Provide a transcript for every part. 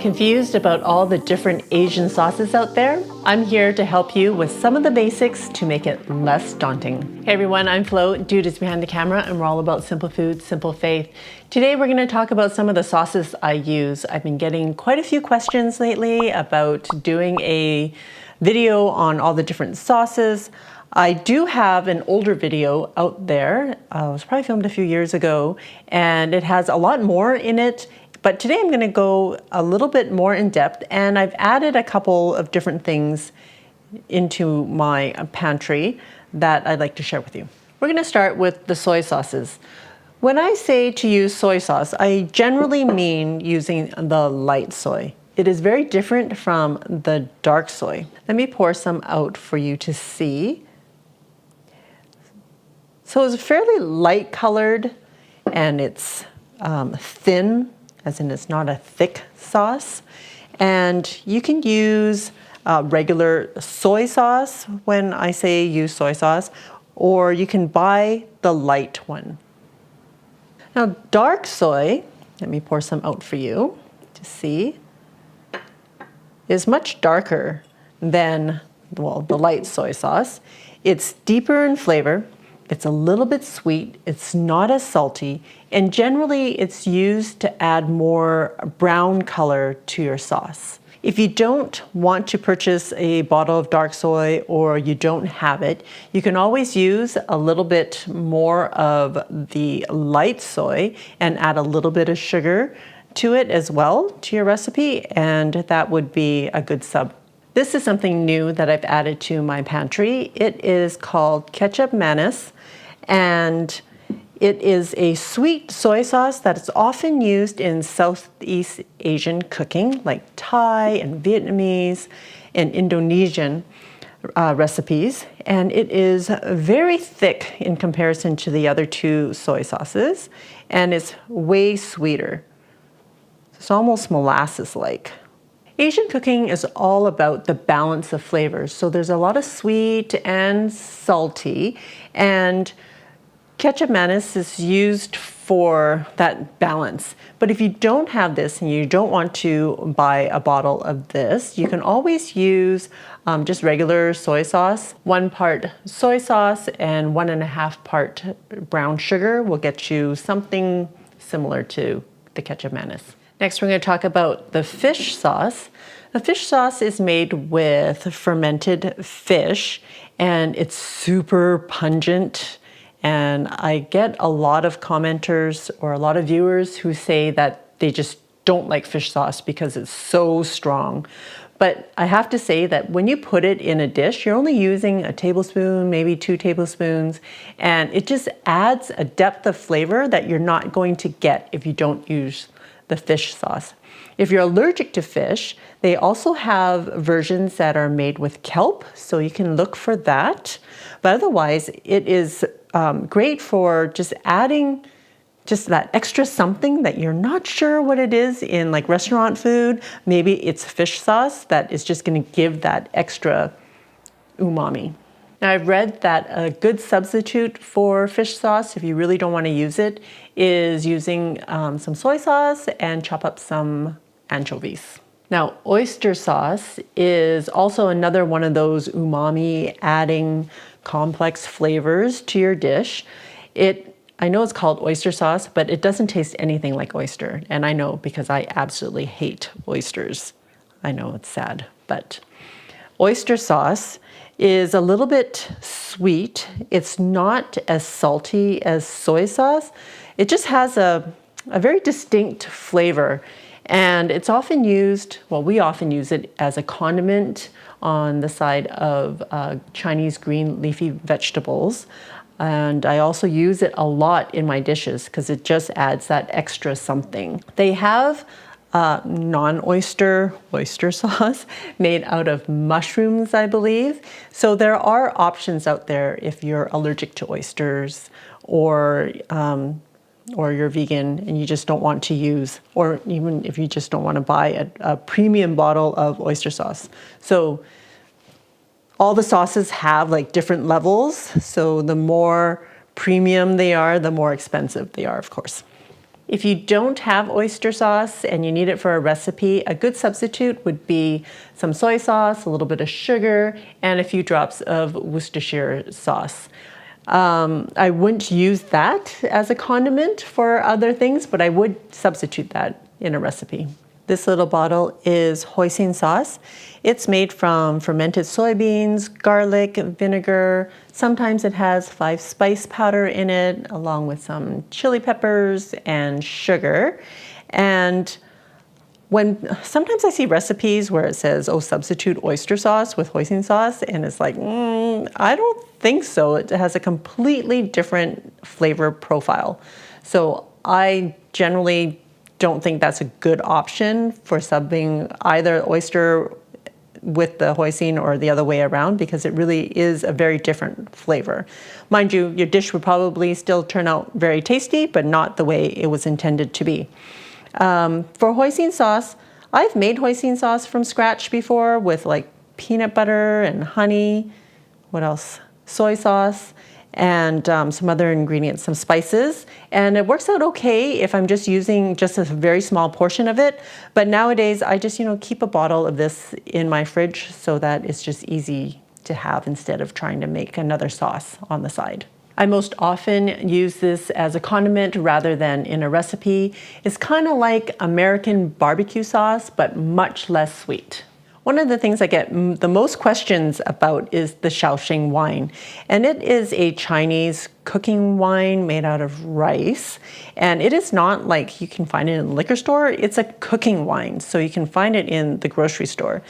Confused about all the different Asian sauces out there? I'm here to help you with some of the basics to make it less daunting. Hey everyone, I'm Flo, Dude is behind the camera, and we're all about simple food, simple faith. Today we're going to talk about some of the sauces I use. I've been getting quite a few questions lately about doing a video on all the different sauces. I do have an older video out there. It was probably filmed a few years ago, and it has a lot more in it. But today I'm going to go a little bit more in depth, and I've added a couple of different things into my pantry that I'd like to share with you. We're going to start with the soy sauces. When I say to use soy sauce, I generally mean using the light soy. It is very different from the dark soy. Let me pour some out for you to see. So it's fairly light colored, and it's thin, as in it's not a thick sauce. And you can use regular soy sauce when I say use soy sauce, or you can buy the light one. Now, dark soy, let me pour some out for you to see, is much darker than, well, the light soy sauce. It's deeper in flavor. It's a little bit sweet, it's not as salty, and generally it's used to add more brown color to your sauce. If you don't want to purchase a bottle of dark soy, or you don't have it, you can always use a little bit more of the light soy and add a little bit of sugar to it as well to your recipe, and that would be a good sub. This is something new that I've added to my pantry. It is called ketchup mayonnaise, and it is a sweet soy sauce that is often used in Southeast Asian cooking, like Thai and Vietnamese and Indonesian recipes. And it is very thick in comparison to the other two soy sauces, and it's way sweeter. It's almost molasses-like. Asian cooking is all about the balance of flavors. So there's a lot of sweet and salty, and ketchup mayonnaise is used for that balance. But if you don't have this and you don't want to buy a bottle of this, you can always use just regular soy sauce. 1 part soy sauce and 1.5 part brown sugar will get you something similar to the ketchup mayonnaise. Next, we're going to talk about the fish sauce. The fish sauce is made with fermented fish, and it's super pungent. And I get a lot of commenters or a lot of viewers who say that they just don't like fish sauce because it's so strong. But I have to say that when you put it in a dish, you're only using a tablespoon, maybe 2 tablespoons, and it just adds a depth of flavor that you're not going to get if you don't use the fish sauce. If you're allergic to fish, they also have versions that are made with kelp, so you can look for that. But otherwise, it is great for just adding just that extra something that you're not sure what it is in like restaurant food. Maybe it's fish sauce that is just going to give that extra umami. Now, I've read that a good substitute for fish sauce, if you really don't want to use it, is using some soy sauce and chop up some anchovies. Now, oyster sauce is also another one of those umami adding complex flavors to your dish. I know it's called oyster sauce, but it doesn't taste anything like oyster. And I know because I absolutely hate oysters. I know it's sad, but oyster sauce is a little bit sweet. It's not as salty as soy sauce. It just has a very distinct flavor, and it's often used, well, we often use it as a condiment on the side of Chinese green leafy vegetables. And I also use it a lot in my dishes because it just adds that extra something. They have non-oyster oyster sauce made out of mushrooms, I believe. So there are options out there if you're allergic to oysters, or you're vegan and you just don't want to use, or even if you just don't want to buy a premium bottle of oyster sauce. So all the sauces have like different levels. So the more premium they are, the more expensive they are, of course. If you don't have oyster sauce and you need it for a recipe, a good substitute would be some soy sauce, a little bit of sugar, and a few drops of Worcestershire sauce. I wouldn't use that as a condiment for other things, but I would substitute that in a recipe. This little bottle is Hoisin sauce. It's made from fermented soybeans, garlic, vinegar. Sometimes it has 5-spice powder in it, along with some chili peppers and sugar. And sometimes I see recipes where it says, oh, substitute oyster sauce with Hoisin sauce, and it's like, I don't think so. It has a completely different flavor profile. So I generally don't think that's a good option for subbing either oyster with the hoisin or the other way around, because it really is a very different flavor. Mind you, your dish would probably still turn out very tasty, but not the way it was intended to be. For Hoisin sauce, I've made Hoisin sauce from scratch before with like peanut butter and honey. What else? Soy sauce and some other ingredients, some spices. And it works out okay if I'm just using just a very small portion of it. But nowadays I just, keep a bottle of this in my fridge so that it's just easy to have instead of trying to make another sauce on the side. I most often use this as a condiment rather than in a recipe. It's kind of like American barbecue sauce, but much less sweet. One of the things I get the most questions about is the Shaoxing wine. And it is a Chinese cooking wine made out of rice. And it is not like you can find it in the liquor store. It's a cooking wine, so you can find it in the grocery store.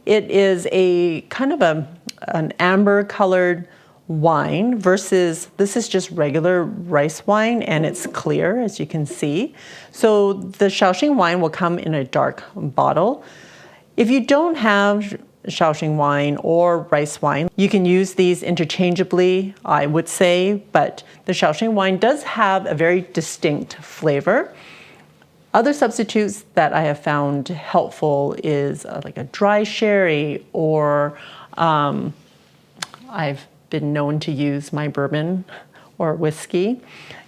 It is a kind of an amber colored wine versus this is just regular rice wine, and it's clear, as you can see. So the Shaoxing wine will come in a dark bottle. If you don't have Shaoxing wine or rice wine, you can use these interchangeably, I would say, but the Shaoxing wine does have a very distinct flavor. Other substitutes that I have found helpful is like a dry sherry, or I've been known to use my bourbon or whiskey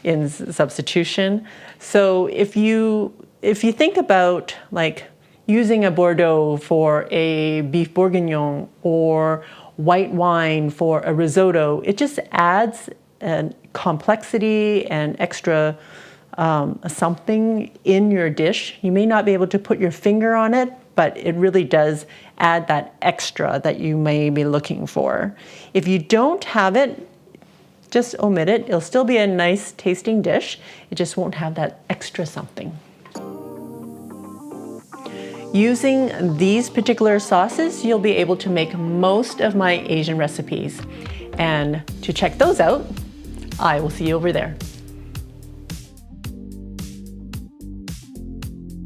in substitution. So if you think about like using a Bordeaux for a beef bourguignon or white wine for a risotto, it just adds a complexity and extra something in your dish. You may not be able to put your finger on it, but it really does add that extra that you may be looking for. If you don't have it, just omit it. It'll still be a nice tasting dish. It just won't have that extra something. Using these particular sauces, you'll be able to make most of my Asian recipes. And to check those out, I will see you over there.